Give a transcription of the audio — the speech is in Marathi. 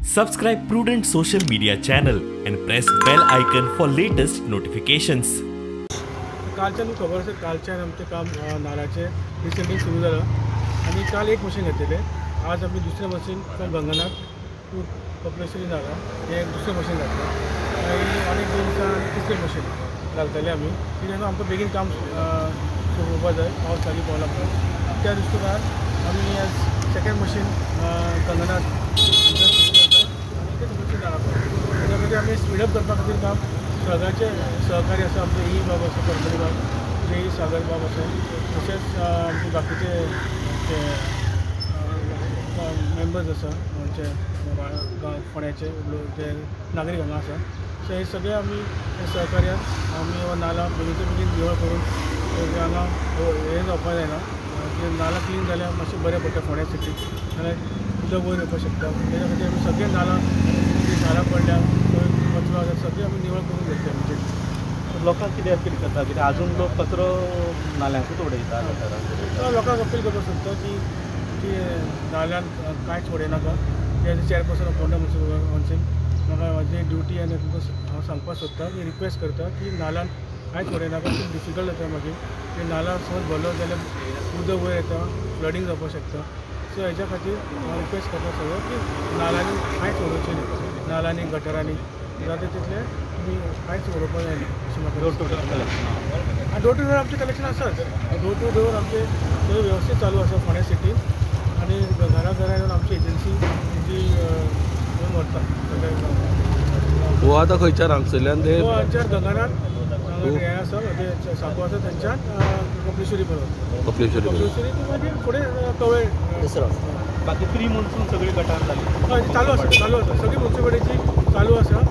Subscribe Prudent social media channel and press bell icon for latest notifications. कालच्यान खबर आसा कालच्यान आमचें काम नाल्याचें रिसेंटली सुरू जालां आनी काल एक मशीन घेतलेले आज आमी दुसरें मशीन गंगनाथ टू कपलेश्वरी नाला हें एक दुसरें मशीन घातलें आनी अनेक दिवसां तिसरें मशीन घालतले आमी कित्याक आमकां बेगीन काम सोंपोवपा जाय पावस लागीं पावला म्हणून त्या दृश्टीन आमी आज सेकेंड मशीन गंगनाथ सुरू करता आनी तेच मशीन नाला त्या खातीर आमी स्पीडअप करपा खातीर काम सहकारी आसा आमचे ई बाब आसा करमली बाब जे ई सागर बाब आसा तशेंच आमचे बाकीचे मेंबर्स आसा आमचे फोंड्याचे जे नागरीक हांगा आसा सो हे सगळे आमी सहकार्यान आमी हो नाला बेगीचे बेगीन निवळ करून हांगा हें जावपा जायना नाला क्लीन जाल्यार मातशें बरें पडटा फोंड्या सिटीक जाल्यार उदक वयर येवपाक शकता तेच्या खातीर आमी सगळे नाला जी झाडां पडल्या कचरो आसा सगळे आमी निवळ करून घेतले म्हणजे लोकांक कितें अपील करता कित्याक आजून लोक कचरो नाल्यांकूच उडयता लोकांक अपील करपाक सोदता की नाल्यान कांयच उडयनाका एज चेअरपर्सन फोंडा म्युनिसिपल म्हाका म्हाजी ड्युटी आनी हांव सांगपाक सोदता की रिक्वेस्ट करता की नाल्यान कांयच उडयनाका खूब डिफिकल्ट जाता मागीर की नाला समज भरलो जाल्यार उदक वयर येता फ्लडींग जावपाक शकता सो हेच्या खातीर हांव रिक्वेस्ट करता सगळो की नाल्यांनी कांयच उडोवचें न्ही नाल्यांनी गटरांनी जाता तितले तुमी कांयच उडोवपाक जायना अशें म्हाका door to door collection door to door आमचें कलेक्शन आसाच डोर टू डोर आमचें सगळें वेवस्थीत चालू आसा फोंड्या सिटीन आनी घरा येवन आमची एजन्सी जी येवन व्हरता हो आतां खंयच्यान हांगसरल्यान ते हांगाच्यान गंगनाथ हें आसा म्हणजे सांगो आसा थंयच्यान कपलेश्वरी पर्यंत कपलेश्वरी मागीर फुडें कवळे बाकी प्री मॉन्सून सगळी गटार जाली हय चालू आसा सगळी म्युनिसिपालिटीची चालू आसा